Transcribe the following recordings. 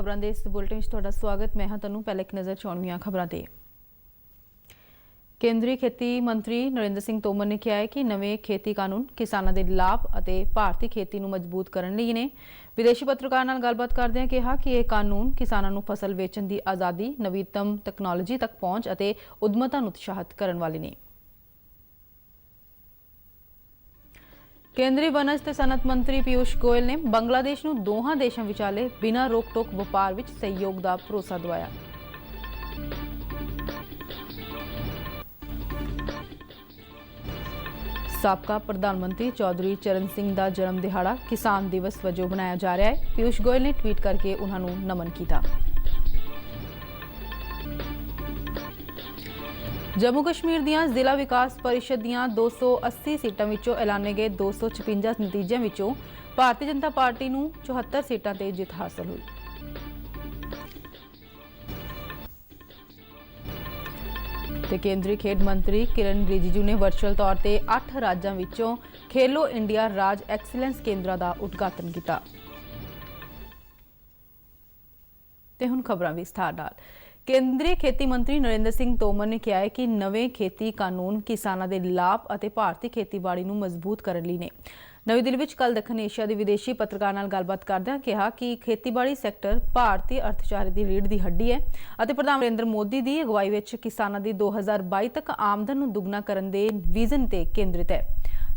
खबरों के इस बुलेटिन में तुहाडा स्वागत। मैं हाँ तनु पहले एक नज़र चौनवीं खबरों ते। केंद्रीय खेती मंत्री नरेंद्र सिंह तोमर ने कहा है कि नवे खेती कानून किसानों के लाभ और भारतीय खेती को मजबूत करने लिए ने। विदेशी पत्रकार नाल गलबात करदे कहा कि यह कानून किसानों को फसल वेचण की आज़ादी, नवीनतम तकनोलॉजी तक पहुँच और उद्यमता उत्साहित करने वाले ने। केंद्रीय वनज ते सनत मंत्री पीयूष गोयल ने बांग्लादेश को दोहां देशों विचाले बिना रोक टोक व्यापार विच सहयोग का भरोसा दवाया। साबका प्रधानमंत्री चौधरी चरण सिंह का जन्म दिहाड़ा किसान दिवस वजों मनाया जा रहा है। पीयूष गोयल ने ट्वीट करके उन्होंने नमन किया। जम्मू कश्मीर दियां जिला विकास परिषद दियां 280 सीटां विचों ऐलाने गए 256 नतीजों विचों भारतीय जनता पार्टी नूं 74 सीटां ते जित हासिल हुई। ते केंद्रीय खेड मंत्री किरण रिजिजू ने वर्चुअल तौर पर 8 राज्यों विचों खेलो इंडिया राज एक्सीलेंस केंद्रां दा उद्घाटन किया। ते हुण खबरां विस्तार नाल। केंद्रीय खेती मंत्री नरेंद्र सिंह तोमर ने कहा है कि नवे खेती कानून किसानों के लाभ और भारतीय खेतीबाड़ी को मजबूत करने लिए ने। नवी दिल्ली में कल दक्षिण एशिया के विदेशी पत्रकार नाल गलबात करदे कहा कि खेतीबाड़ी सैक्टर भारतीय अर्थचारे की रीढ़ की हड्डी है और प्रधानमंत्री नरेंद्र मोदी की अगवाई में किसानों की 2022 तक आमदन को दुगना करने के विजन ते केंद्रित है।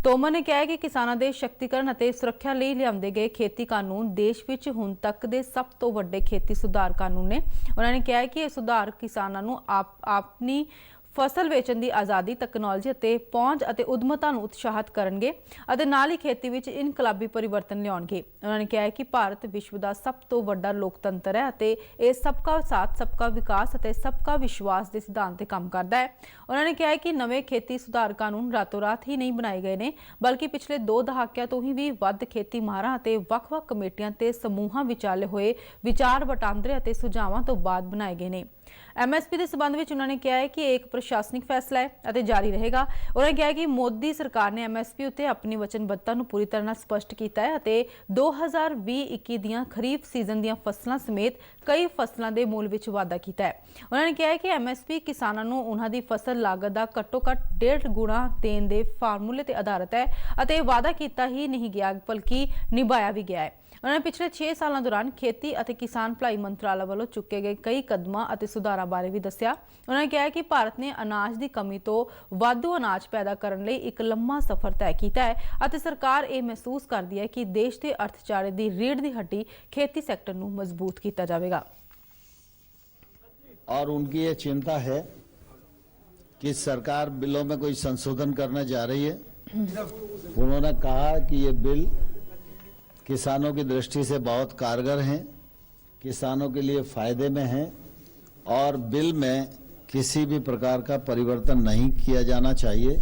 तोमर ने कहा कि किसानों के शक्तिकरण और सुरक्षा लिए लियाए गए खेती कानून देश में हुण तक के सब तो वड्डे खेती सुधार कानून ने। उन्होंने कहा कि यह सुधार किसानों को अपनी फसल वेचण की आज़ादी, तकनोलॉजी और पहुँच और उद्यमता उत्साहित करेंगे और नाल ही खेती में इनकलाबी परिवर्तन लियाउणगे। उन्होंने कहा कि भारत विश्व का सब तो वड्डा लोकतंत्र है और यह सबका साथ, सबका विकास और सबका विश्वास के सिद्धांत पर काम करता है। उन्होंने कहा कि नवे खेती सुधार कानून रातों रात ही नहीं बनाए गए हैं बल्कि पिछले 2 दहाकिਆਂ तो ही भी वध खेती माहरां और ਵੱਖ-ਵੱਖ कमेटियां ते समूहां विचाले होए विचार वटांदरे और सुझावां तो बाद बनाए गए हैं। MSP के संबंध में उन्होंने कहा है कि एक प्रशासनिक फैसला है और जारी रहेगा। उन्होंने कहा कि मोदी सरकार ने MSP उत्ते अपनी वचनबद्धता को पूरी तरह स्पष्ट किया है और 2020-21 दियां खरीफ सीजन दियां फसलों समेत कई फसलों के मूल में वाधा किया है। उन्होंने कहा कि MSP किसानों को उन्होंने फसल लागत का घट्टो घट्ट 1.5 गुणा देने के फार्मूले पर आधारित है और वादा किया ही नहीं गया बल्कि निभाया भी गया है। उन्होंने पिछले 6 सालों दौरान खेती और किसान भलाई मंत्रालय वालों चुके गए कई कदमों और सुधारों बारे भी दस्या। उन्होंने कहा कि भारत ने अनाज की कमी तो वाधू अनाज पैदा करने लिए एक लंबा सफर तय किया है और सरकार ये महसूस करती है कि देश के अर्थचारे की रीढ़ की हड्डी खेती सैक्टर को मजबूत किया जाएगा। और उनकी ये चिंता है कि सरकार बिलों में कोई संशोधन करने जा रही है। उन्होंने कहा कि ये बिल किसानों की दृष्टि से बहुत कारगर हैं, किसानों के लिए फायदे में हैं और बिल में किसी भी प्रकार का परिवर्तन नहीं किया जाना चाहिए,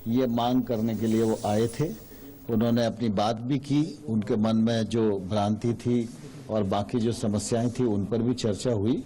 ये मांग करने के लिए वो आए थे। उन्होंने अपनी बात भी की, उनके मन में जो भ्रांति थी और बाकी जो समस्याएं थी उन पर भी चर्चा हुई।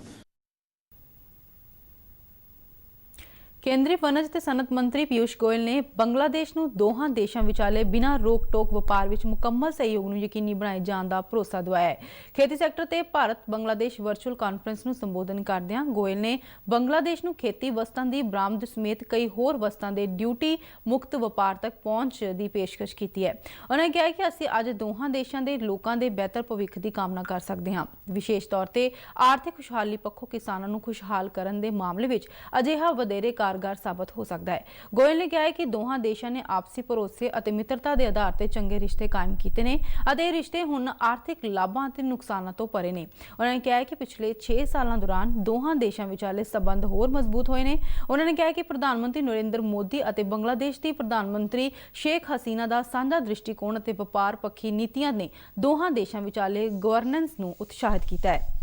केंद्रीय वनज ते सनत मंत्री पीयूष गोयल ने बांग्लादेश को दोहां देशों विचाले बिना रोक टोक व्यापार में मुकम्मल सहयोग को यकीनी बनाए जाने का भरोसा दवाया है। खेती सैक्टर ते भारत बांग्लादेश वर्चुअल कॉन्फ्रेंस को संबोधन करदे गोयल ने बांग्लादेश को खेती वस्तों की बरामद समेत कई होर वस्तों के ड्यूटी मुक्त व्यापार तक पहुंच की पेशकश की है। उन्होंने कहा कि असीं अज दोहां देशों के लोगों के बेहतर भविख की कामना कर सकते हैं। विशेष तौर पर आर्थिक खुशहाली पक्षों किसानों को खुशहाल करने के मामले में अजिहा वधेरे कारगर साबित हो सकता है। गोयल ने कहा है कि दोहां देशों ने आपसी भरोसे और मित्रता के आधार पर चंगे रिश्ते कायम किए हैं और ये रिश्ते हुण आर्थिक लाभों और नुकसानों तो परे ने। उन्होंने कहा कि पिछले 6 सालों दौरान दोहां देशों विचाले संबंध होर मजबूत होए ने। उन्होंने कहा कि प्रधानमंत्री नरेंद्र मोदी और बांग्लादेश की प्रधानमंत्री शेख हसीना का साझा दृष्टिकोण और व्यापार पक्षी नीतियां ने दोहां देशों विचाले गवर्नेंस को उत्साहित किया है।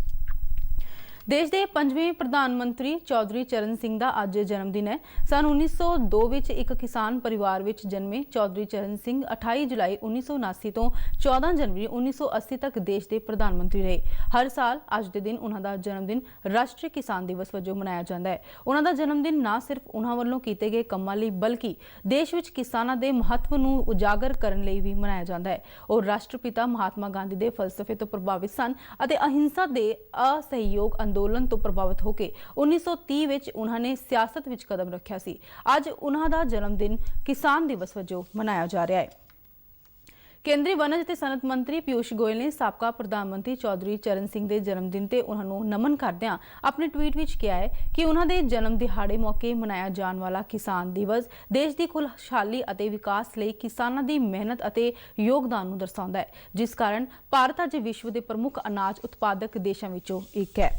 ਦੇਸ਼ ਦੇ 5ਵੇਂ ਪ੍ਰਧਾਨ ਮੰਤਰੀ ਚੌਧਰੀ ਚਰਨ ਸਿੰਘ ਦਾ ਅੱਜ ਜਨਮ ਦਿਨ ਹੈ। ਸਨ 1902 ਵਿੱਚ ਇੱਕ ਕਿਸਾਨ ਪਰਿਵਾਰ ਵਿੱਚ ਜਨਮੇ ਚੌਧਰੀ ਚਰਨ ਸਿੰਘ 28 ਜੁਲਾਈ 1979 ਤੋਂ 14 ਜਨਵਰੀ 1980 ਤੱਕ ਦੇਸ਼ ਦੇ ਪ੍ਰਧਾਨ ਮੰਤਰੀ ਰਹੇ। ਹਰ ਸਾਲ ਅੱਜ ਦੇ ਦਿਨ ਉਹਨਾਂ ਦਾ ਜਨਮ ਦਿਨ ਰਾਸ਼ਟਰੀ ਕਿਸਾਨ ਦਿਵਸ ਵਜੋਂ ਮਨਾਇਆ ਜਾਂਦਾ ਹੈ। ਉਹਨਾਂ ਦਾ ਜਨਮ ਦਿਨ ਨਾ ਸਿਰਫ ਉਹਨਾਂ ਵੱਲੋਂ ਕੀਤੇ ਗਏ ਕੰਮਾਂ ਲਈ ਬਲਕਿ ਦੇਸ਼ ਵਿੱਚ ਕਿਸਾਨਾਂ ਦੇ ਮਹੱਤਵ ਨੂੰ ਉਜਾਗਰ ਕਰਨ ਲਈ ਵੀ ਮਨਾਇਆ ਜਾਂਦਾ ਹੈ। ਉਹ ਰਾਸ਼ਟਰਪਿਤਾ ਮਹਾਤਮਾ ਗਾਂਧੀ ਦੇ ਫਲਸਫੇ ਤੋਂ ਪ੍ਰਭਾਵਿਤ ਸਨ ਅਤੇ ਅਹਿੰਸਾ ਦੇ ਅਸਹਿਯੋਗ ਅੰਦੋਲਨ ਤੋਂ ਪ੍ਰਭਾਵਿਤ ਹੋ ਕੇ 1930 ਵਿੱਚ ਉਹਨਾਂ ਨੇ ਸਿਆਸਤ ਵਿੱਚ ਕਦਮ ਰੱਖਿਆ ਸੀ। ਅੱਜ ਉਹਨਾਂ ਦਾ ਜਨਮ ਦਿਨ ਕਿਸਾਨ ਦਿਵਸ ਵਜੋਂ ਮਨਾਇਆ ਜਾ ਰਿਹਾ ਹੈ। ਕੇਂਦਰੀ ਵਣਜ ਅਤੇ ਸਨਅਤ ਮੰਤਰੀ ਪਿਊਸ਼ ਗੋਇਲ ਨੇ ਸਾਬਕਾ ਪ੍ਰਧਾਨ ਮੰਤਰੀ ਚੌਧਰੀ ਚਰਨ ਸਿੰਘ ਦੇ ਜਨਮ ਦਿਨ ਤੇ ਉਹਨਾਂ ਨੂੰ ਨਮਨ ਕਰਦਿਆਂ ਆਪਣੇ ਟਵੀਟ ਵਿੱਚ ਕਿਹਾ ਹੈ ਕਿ ਉਹਨਾਂ ਦੇ ਜਨਮ ਦਿਹਾੜੇ ਮੌਕੇ ਮਨਾਇਆ ਜਾਣ ਵਾਲਾ ਕਿਸਾਨ ਦਿਵਸ ਦੇਸ਼ ਦੀ ਖੁਸ਼ਹਾਲੀ ਅਤੇ ਵਿਕਾਸ ਲਈ ਕਿਸਾਨਾਂ ਦੀ ਮਿਹਨਤ ਅਤੇ ਯੋਗਦਾਨ ਨੂੰ ਦਰਸਾਉਂਦਾ ਹੈ, ਜਿਸ ਕਾਰਨ ਭਾਰਤ ਅੱਜ ਵਿਸ਼ਵ ਦੇ ਪ੍ਰਮੁੱਖ ਅਨਾਜ ਉਤਪਾਦਕ ਦੇਸ਼ਾਂ ਵਿੱਚੋਂ ਇੱਕ ਹੈ।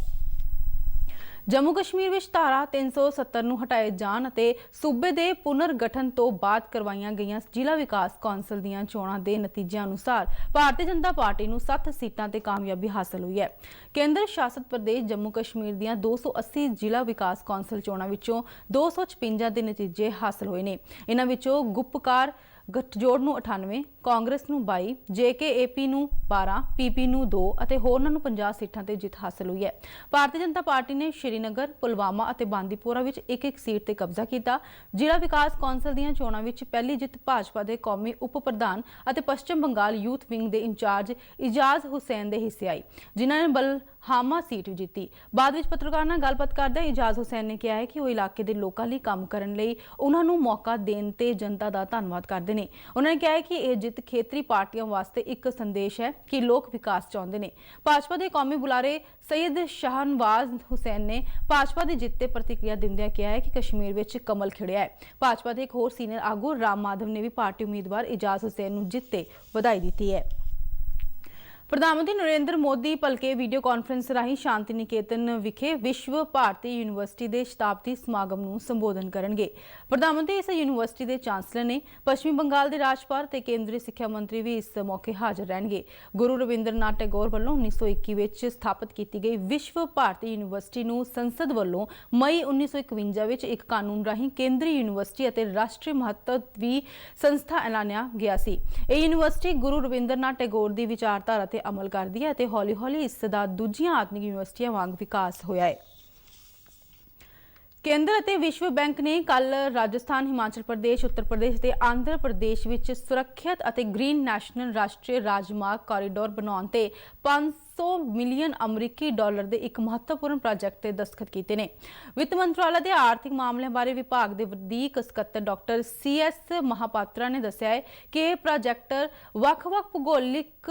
ਜੰਮੂ ਕਸ਼ਮੀਰ ਵਿੱਚ ਧਾਰਾ 370 ਨੂੰ ਹਟਾਏ ਜਾਣ ਅਤੇ ਸੂਬੇ ਦੇ ਪੁਨਰਗਠਨ ਤੋਂ ਬਾਅਦ ਕਰਵਾਈਆਂ ਗਈਆਂ ਜ਼ਿਲ੍ਹਾ ਵਿਕਾਸ ਕੌਂਸਲ ਦੀਆਂ ਚੋਣਾਂ ਦੇ ਨਤੀਜਿਆਂ ਅਨੁਸਾਰ ਭਾਰਤੀ ਜਨਤਾ ਪਾਰਟੀ ਨੂੰ 7 ਸੀਟਾਂ ਤੇ ਕਾਮਯਾਬੀ ਹਾਸਲ ਹੋਈ ਹੈ। ਕੇਂਦਰ ਸ਼ਾਸਤ ਪ੍ਰਦੇਸ਼ ਜੰਮੂ ਕਸ਼ਮੀਰ ਦੀਆਂ 280 ਜ਼ਿਲ੍ਹਾ ਵਿਕਾਸ ਕੌਂਸਲ ਚੋਣਾਂ ਵਿੱਚੋਂ 256 ਦੇ ਨਤੀਜੇ ਹਾਸਲ ਹੋਏ ਨੇ। ਇਹਨਾਂ ਵਿੱਚੋਂ ਗੁਪਕਾਰ ਗਠਜੋੜ ਨੂੰ 98, ਕਾਂਗਰਸ ਨੂੰ 22, ਜੇਕੇਏਪੀ ਨੂੰ 12, ਪੀਪੀ ਨੂੰ 2 ਅਤੇ ਹੋਰਨਾਂ ਨੂੰ 50 ਸੀਟਾਂ ਤੇ ਜਿੱਤ ਹਾਸਲ ਹੋਈ ਹੈ। ਭਾਰਤੀ ਜਨਤਾ ਪਾਰਟੀ ਨੇ ਸ਼੍ਰੀਨਗਰ, ਪੁਲਵਾਮਾ ਅਤੇ ਬਾਂਦੀਪੋਰਾ ਵਿੱਚ ਇੱਕ-ਇੱਕ ਸੀਟ ਤੇ ਕਬਜ਼ਾ ਕੀਤਾ। ਜ਼ਿਲ੍ਹਾ ਵਿਕਾਸ ਕੌਂਸਲ ਦੀਆਂ ਚੋਣਾਂ ਵਿੱਚ ਪਹਿਲੀ ਜਿੱਤ ਭਾਜਪਾ ਦੇ ਕੌਮੀ ਉਪ ਪ੍ਰਧਾਨ ਅਤੇ ਪੱਛਮ ਬੰਗਾਲ ਯੂਥ ਵਿੰਗ ਦੇ ਇੰਚਾਰਜ ਇਜਾਜ਼ ਹੁਸੈਨ ਦੇ ਹਿੱਸੇ ਆਈ, ਜਿਨ੍ਹਾਂ ਨੇ ਬਲਹਾਮਾ ਸੀਟ ਜਿੱਤੀ। ਬਾਅਦ ਵਿੱਚ ਪੱਤਰਕਾਰਾਂ ਨਾਲ ਗੱਲਬਾਤ ਕਰਦਿਆਂ ਇਜਾਜ਼ ਹੁਸੈਨ ਨੇ ਕਿਹਾ ਹੈ ਕਿ ਉਹ ਇਲਾਕੇ ਦੇ ਲੋਕਾਂ ਲਈ ਕੰਮ ਕਰਨ ਲਈ ਉਹਨਾਂ ਨੂੰ ਮੌਕਾ ਦੇਣ ਤੇ ਜਨਤਾ ਦਾ ਧੰਨਵਾਦ ਕਰਦੇ ਨੇ। ਉਹਨਾਂ ਨੇ ਕਿਹਾ ਹੈ ਕਿ ਇਹ ਜਿੱਤ ਖੇਤਰੀ ਪਾਰਟੀਆਂ ਵਾਸਤੇ ਇੱਕ ਸੰਦੇਸ਼ ਹੈ ਕਿ ਲੋਕ ਵਿਕਾਸ ਚਾਹੁੰਦੇ ਨੇ। ਭਾਜਪਾ ਦੇ ਕੌਮੀ ਬੁਲਾਰੇ ਸਈਦ ਸ਼ਾਹਨਵਾਜ਼ ਹੁਸੈਨ ਨੇ ਭਾਜਪਾ ਦੀ ਜਿੱਤ ਤੇ ਪ੍ਰਤੀਕਿਰਿਆ ਦਿੰਦਿਆਂ ਕਿਹਾ ਹੈ ਕਿ ਕਸ਼ਮੀਰ ਵਿੱਚ ਕਮਲ ਖਿੜਿਆ ਹੈ। ਭਾਜਪਾ ਦੇ ਇੱਕ ਹੋਰ ਸੀਨੀਅਰ ਆਗੂ ਰਾਮ ਮਾਧਵ ਨੇ ਵੀ ਪਾਰਟੀ ਉਮੀਦਵਾਰ ਇਜਾਜ਼ ਹੁਸੈਨ ਨੂੰ ਜਿੱਤ ਤੇ ਵਧਾਈ ਦਿੱਤੀ ਹੈ। ਪ੍ਰਧਾਨ ਮੰਤਰੀ ਨਰਿੰਦਰ ਮੋਦੀ ਭਲਕੇ ਵੀਡੀਓ ਕਾਨਫਰੰਸ ਰਾਹੀਂ ਸ਼ਾਂਤੀ ਨਿਕੇਤਨ ਵਿਖੇ ਵਿਸ਼ਵ ਭਾਰਤੀ ਯੂਨੀਵਰਸਿਟੀ ਦੇ ਸ਼ਤਾਬਦੀ ਸਮਾਗਮ ਨੂੰ ਸੰਬੋਧਨ ਕਰਨਗੇ। ਪ੍ਰਧਾਨ ਮੰਤਰੀ ਇਸ ਯੂਨੀਵਰਸਿਟੀ ਦੇ ਚਾਂਸਲਰ ਨੇ, ਪੱਛਮੀ ਬੰਗਾਲ ਦੇ ਰਾਜਪਾਲ ਤੇ ਕੇਂਦਰੀ ਸਿੱਖਿਆ ਮੰਤਰੀ ਵੀ ਇਸ ਮੌਕੇ ਹਾਜ਼ਰ ਰਹਿਣਗੇ। ਗੁਰੂ ਰਵਿੰਦਰਨਾਥ ਟੈਗੋਰ ਵੱਲੋਂ 1921 ਵਿੱਚ ਸਥਾਪਿਤ ਕੀਤੀ ਗਈ ਵਿਸ਼ਵ ਭਾਰਤੀ ਯੂਨੀਵਰਸਿਟੀ ਨੂੰ ਸੰਸਦ ਵੱਲੋਂ ਮਈ 1951 ਵਿੱਚ ਇੱਕ ਕਾਨੂੰਨ ਰਾਹੀਂ ਕੇਂਦਰੀ ਯੂਨੀਵਰਸਿਟੀ ਅਤੇ ਰਾਸ਼ਟਰੀ ਮਹੱਤਵੀ ਸੰਸਥਾ ਐਲਾਨਿਆ ਗਿਆ ਸੀ। ਇਹ ਯੂਨੀਵਰਸਿਟੀ ਗੁਰੂ ਰਵਿੰਦਰਨਾਥ ਟੈਗੋਰ ਦੀ ਵਿਚਾਰਧਾਰਾ ਅਮਲ ਕਰਦੀ ਹੈ ਅਤੇ ਹੌਲੀ-ਹੌਲੀ ਇਸ ਦਾ ਦੂਜੀਆਂ ਆਧੁਨਿਕ ਯੂਨੀਵਰਸਿਟੀਆਂ ਵਾਂਗ ਵਿਕਾਸ ਹੋਇਆ ਹੈ। ਕੇਂਦਰ ਅਤੇ ਵਿਸ਼ਵ ਬੈਂਕ ਨੇ ਕੱਲ ਰਾਜਸਥਾਨ, ਹਿਮਾਚਲ ਪ੍ਰਦੇਸ਼, ਉੱਤਰ ਪ੍ਰਦੇਸ਼ ਤੇ ਆਂਧਰਾ ਪ੍ਰਦੇਸ਼ ਵਿੱਚ ਸੁਰੱਖਿਅਤ ਅਤੇ ਗ੍ਰੀਨ ਨੈਸ਼ਨਲ ਰਾਸ਼ਟਰੀ ਰਾਜਮਾਰਗ ਕਾਰੀਡੋਰ ਬਣਾਉਣ ਤੇ 500 ਮਿਲੀਅਨ ਅਮਰੀਕੀ ਡਾਲਰ ਦੇ ਇੱਕ ਮਹੱਤਵਪੂਰਨ ਪ੍ਰੋਜੈਕਟ ਤੇ ਦਸਤਖਤ ਕੀਤੇ ਨੇ। ਵਿੱਤ ਮੰਤਰਾਲਾ ਦੇ ਆਰਥਿਕ ਮਾਮਲਿਆਂ ਬਾਰੇ ਵਿਭਾਗ ਦੇ ਵਧੀਕ ਸਕੱਤਰ ਡਾਕਟਰ CS ਮਹਾਪਾਤਰਾ ਨੇ ਦੱਸਿਆ ਹੈ ਕਿ ਇਹ ਪ੍ਰੋਜੈਕਟ ਵੱਖ-ਵੱਖ ਭੂਗੋਲਿਕ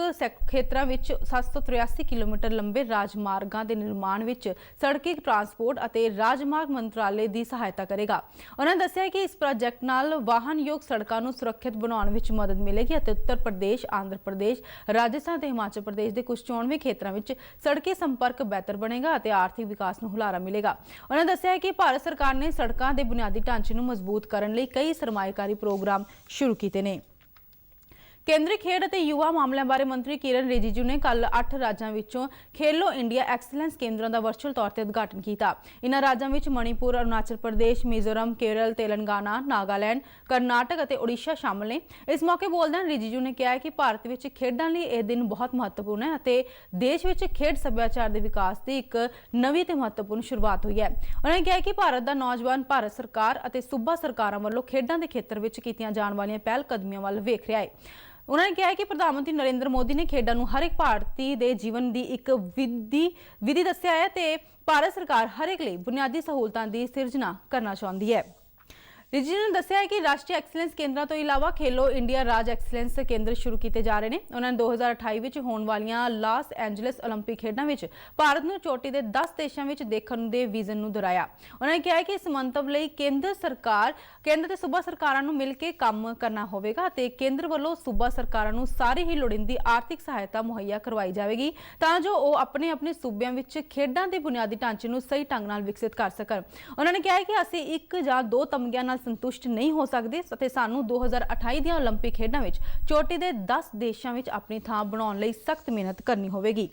ਖੇਤਰਾਂ ਵਿੱਚ 783 ਕਿਲੋਮੀਟਰ ਲੰਬੇ ਰਾਜਮਾਰਗਾਂ ਦੇ ਨਿਰਮਾਣ ਵਿੱਚ ਸੜਕੀ ਟਰਾਂਸਪੋਰਟ ਅਤੇ ਰਾਜਮਾਰਗ ਮੰਤਰਾਲੇ ਦੀ ਸਹਾਇਤਾ ਕਰੇਗਾ। ਉਹਨਾਂ ਨੇ ਦੱਸਿਆ ਕਿ ਇਸ ਪ੍ਰੋਜੈਕਟ ਨਾਲ ਵਾਹਨਯੋਗ ਸੜਕਾਂ ਨੂੰ ਸੁਰੱਖਿਅਤ ਬਣਾਉਣ ਵਿੱਚ ਮਦਦ ਮਿਲੇਗੀ ਅਤੇ ਉੱਤਰ ਪ੍ਰਦੇਸ਼, ਆਂਧਰਾ ਪ੍ਰਦੇਸ਼, ਰਾਜਸਥਾਨ ਤੇ ਹਿਮਾਚਲ ਪ੍ਰਦੇਸ਼ ਦੇ ਕੁਝ ਚੋਣਵੇਂ ਖੇਤਰਾਂ ਵਿੱਚ ਸੜਕੀ ਸੰਪਰਕ ਬਿਹਤਰ ਬਣੇਗਾ ਅਤੇ ਆਰਥਿਕ ਵਿਕਾਸ ਨੂੰ ਹੁਲਾਰਾ ਮਿਲੇਗਾ। ਉਹਨਾਂ ਨੇ ਦੱਸਿਆ ਕਿ ਭਾਰਤ ਸਰਕਾਰ ਨੇ ਸੜਕਾਂ ਦੇ ਬੁਨਿਆਦੀ ਢਾਂਚੇ ਨੂੰ ਮਜ਼ਬੂਤ ਕਰਨ ਲਈ ਕਈ ਸਰਮਾਏਕਾਰੀ ਪ੍ਰੋਗਰਾਮ ਸ਼ੁਰੂ ਕੀਤੇ ਨੇ। ਕੇਂਦਰੀ ਖੇਡ ਅਤੇ ਯੁਵਾ ਮਾਮਲਿਆਂ ਬਾਰੇ ਮੰਤਰੀ ਕਿਰਨ ਰਿਜੀਜੂ ਨੇ ਕੱਲ 8 ਰਾਜਾਂ ਵਿੱਚੋਂ ਖੇਲੋ ਇੰਡੀਆ ਐਕਸਲੈਂਸ ਕੇਂਦਰਾਂ ਦਾ ਵਰਚੁਅਲ ਤੌਰ ਤੇ ਉਦਘਾਟਨ ਕੀਤਾ। ਇਨ੍ਹਾਂ ਰਾਜਾਂ ਵਿੱਚ ਮਣੀਪੁਰ, ਅਰੁਣਾਚਲ ਪ੍ਰਦੇਸ਼, ਮਿਜ਼ੋਰਮ, ਕੇਰਲ, ਤੇਲੰਗਾਨਾ, ਨਾਗਾਲੈਂਡ, ਕਰਨਾਟਕ ਅਤੇ ਓਡੀਸ਼ਾ ਸ਼ਾਮਲ ਨੇ। ਇਸ ਮੌਕੇ ਬੋਲਦਿਆਂ ਰਿਜੀਜੂ ਨੇ ਕਿਹਾ ਕਿ ਭਾਰਤ ਵਿੱਚ ਖੇਡਾਂ ਲਈ ਇਹ ਦਿਨ ਬਹੁਤ ਮਹੱਤਵਪੂਰਨ ਹੈ ਅਤੇ ਦੇਸ਼ ਵਿੱਚ ਖੇਡ ਸੱਭਿਆਚਾਰ ਦੇ ਵਿਕਾਸ ਦੀ ਇੱਕ ਨਵੀਂ ਤੇ ਮਹੱਤਵਪੂਰਨ ਸ਼ੁਰੂਆਤ ਹੋਈ ਹੈ। ਉਹਨਾਂ ਨੇ ਕਿਹਾ ਕਿ ਭਾਰਤ ਦਾ ਨੌਜਵਾਨ ਭਾਰਤ ਸਰਕਾਰ ਅਤੇ ਸੂਬਾ ਸਰਕਾਰਾਂ ਵੱਲੋਂ ਖੇਡਾਂ ਦੇ ਖੇਤਰ ਵਿੱਚ ਕੀਤੀਆਂ ਜਾਣ ਵਾਲੀਆਂ ਪਹਿਲ ਕਦਮੀਆਂ ਵੱਲ ਵੇਖ ਰਿਹਾ ਹੈ। ਉਹਨਾਂ ਨੇ ਕਿਹਾ ਕਿ ਪ੍ਰਧਾਨ ਮੰਤਰੀ ਨਰਿੰਦਰ ਮੋਦੀ ਨੇ ਖੇਡਾਂ ਨੂੰ ਹਰ ਇੱਕ ਭਾਰਤੀ ਦੇ ਜੀਵਨ ਦੀ ਇੱਕ ਵਿਧੀ ਦੱਸਿਆ ਹੈ ਤੇ ਭਾਰਤ ਸਰਕਾਰ ਹਰ ਇੱਕ ਲਈ ਬੁਨਿਆਦੀ ਸਹੂਲਤਾਂ ਦੀ ਸਿਰਜਣਾ ਕਰਨਾ ਚਾਹੁੰਦੀ ਹੈ। ਰਿਜੀਜੂ ਨੇ ਦੱਸਿਆ ਹੈ ਕਿ ਰਾਸ਼ਟਰੀ ਐਕਸਲੈਂਸ ਕੇਂਦਰਾਂ ਤੋਂ ਇਲਾਵਾ ਖੇਲੋ ਇੰਡੀਆ ਰਾਜ ਐਕਸਲੈਂਸ ਕੇਂਦਰ ਸ਼ੁਰੂ ਕੀਤੇ ਜਾ ਰਹੇ ਨੇ। ਉਹਨਾਂ ਨੇ 2028 ਵਿੱਚ ਹੋਣ ਵਾਲੀਆਂ ਲਾਸ ਐਂਜਲਸ ਓਲੰਪਿਕ ਖੇਡਾਂ ਵਿੱਚ ਭਾਰਤ ਨੂੰ ਚੋਟੀ ਦੇ 10 ਦੇਸ਼ਾਂ ਵਿੱਚ ਦੇਖਣ ਦੇ ਵਿਜ਼ਨ ਨੂੰ ਦੁਹਰਾਇਆ। ਉਹਨਾਂ ਨੇ ਕਿਹਾ ਕਿ ਇਸ ਮੰਤਵ ਲਈ ਕੇਂਦਰ ਤੇ ਸੂਬਾ ਸਰਕਾਰਾਂ ਨੂੰ ਮਿਲ ਕੇ ਕੰਮ ਕਰਨਾ ਹੋਵੇਗਾ ਅਤੇ ਕੇਂਦਰ ਵੱਲੋਂ ਸੂਬਾ ਸਰਕਾਰਾਂ ਨੂੰ ਸਾਰੀ ਹੀ ਲੋੜੀਂਦੀ ਆਰਥਿਕ ਸਹਾਇਤਾ ਮੁਹੱਈਆ ਕਰਵਾਈ ਜਾਵੇਗੀ ਤਾਂ ਜੋ ਉਹ ਆਪਣੇ ਸੂਬਿਆਂ ਵਿੱਚ ਖੇਡਾਂ ਦੇ ਬੁਨਿਆਦੀ ਢਾਂਚੇ ਨੂੰ ਸਹੀ ਢੰਗ ਨਾਲ ਵਿਕਸਿਤ ਕਰ ਸਕਣ। ਉਹਨਾਂ ਨੇ ਕਿਹਾ ਕਿ ਅਸੀਂ 1 ਜਾਂ 2 ਤਮਗਿਆਂ ਨਾਲ ਸੰਤੁਸ਼ਟ ਨਹੀਂ ਹੋ ਸਕਦੇ ਅਤੇ ਸਾਨੂੰ 2028 ਦੀਆਂ ਓਲੰਪਿਕ ਖੇਡਾਂ ਵਿੱਚ ਚੋਟੀ ਦੇ 10 ਦੇਸ਼ਾਂ ਵਿੱਚ ਆਪਣੀ ਥਾਂ ਬਣਾਉਣ ਲਈ ਸਖਤ ਮਿਹਨਤ ਕਰਨੀ ਹੋਵੇਗੀ।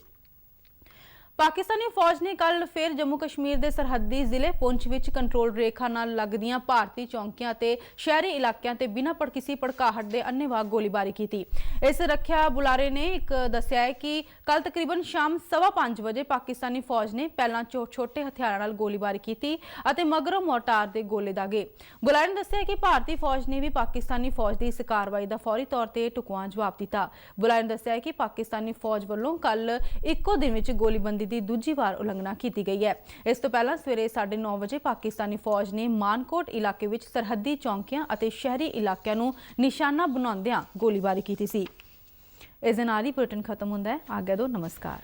ਪਾਕਿਸਤਾਨੀ ਫੌਜ ਨੇ ਕੱਲ ਫਿਰ ਜੰਮੂ ਕਸ਼ਮੀਰ ਦੇ ਸਰਹੱਦੀ ਜ਼ਿਲ੍ਹੇ ਪੁੰਛ ਵਿੱਚ ਕੰਟਰੋਲ ਰੇਖਾ ਨਾਲ ਲੱਗਦੀਆਂ ਭਾਰਤੀ ਚੌਂਕੀਆਂ ਅਤੇ ਸ਼ਹਿਰੀ ਇਲਾਕਿਆਂ ਤੇ ਬਿਨਾਂ ਕਿਸੇ ਭੜਕਾਹਟ ਦੇ ਅੰਨ੍ਹੇਵਾਹ ਗੋਲੀਬਾਰੀ ਕੀਤੀ। ਇਸ ਰੱਖਿਆ ਬੁਲਾਰੇ ਨੇ ਇੱਕ ਦੱਸਿਆ ਹੈ ਕਿ ਕੱਲ ਤਕਰੀਬਨ ਸ਼ਾਮ 5:15 ਵਜੇ ਪਾਕਿਸਤਾਨੀ ਫੌਜ ਨੇ ਪਹਿਲਾਂ ਛੋਟੇ ਹਥਿਆਰਾਂ ਨਾਲ ਗੋਲੀਬਾਰੀ ਕੀਤੀ ਅਤੇ ਮਗਰੋਂ ਮੋਰਟਾਰ ਦੇ ਗੋਲੇ ਦਾਗੇ। ਬੁਲਾਰੇ ਨੇ ਦੱਸਿਆ ਕਿ ਭਾਰਤੀ ਫੌਜ ਨੇ ਵੀ ਪਾਕਿਸਤਾਨੀ ਫੌਜ ਦੀ ਇਸ ਕਾਰਵਾਈ ਦਾ ਫੌਰੀ ਤੌਰ ਤੇ ਢੁਕਵਾਂ ਜਵਾਬ ਦਿੱਤਾ। ਬੁਲਾਰੇ ਨੇ ਦੱਸਿਆ ਕਿ ਪਾਕਿਸਤਾਨੀ ਫੌਜ ਵੱਲੋਂ ਕੱਲ ਇੱਕੋ ਦਿਨ ਵਿੱਚ ਗੋਲੀਬੰਦੀ ਦੀ ਦੂਜੀ ਵਾਰ ਉਲੰਘਣਾ ਕੀਤੀ ਗਈ ਹੈ। ਇਸ ਤੋਂ ਪਹਿਲਾਂ ਸਵੇਰੇ 9:30 ਵਜੇ ਪਾਕਿਸਤਾਨੀ ਫੌਜ ਨੇ ਮਾਨਕੋਟ ਇਲਾਕੇ ਵਿੱਚ ਸਰਹੱਦੀ ਚੌਂਕੀਆਂ ਅਤੇ ਸ਼ਹਿਰੀ ਇਲਾਕਿਆਂ ਨੂੰ ਨਿਸ਼ਾਨਾ ਬਣਾਉਂਦਿਆਂ ਗੋਲੀਬਾਰੀ ਕੀਤੀ ਸੀ। ਇਸ ਦੇ ਨਾਲ ਹੀ ਬੁਲੇਟਿਨ ਖਤਮ ਹੁੰਦਾ ਹੈ। ਆਗਿਆ ਦਿਓ, ਨਮਸਕਾਰ।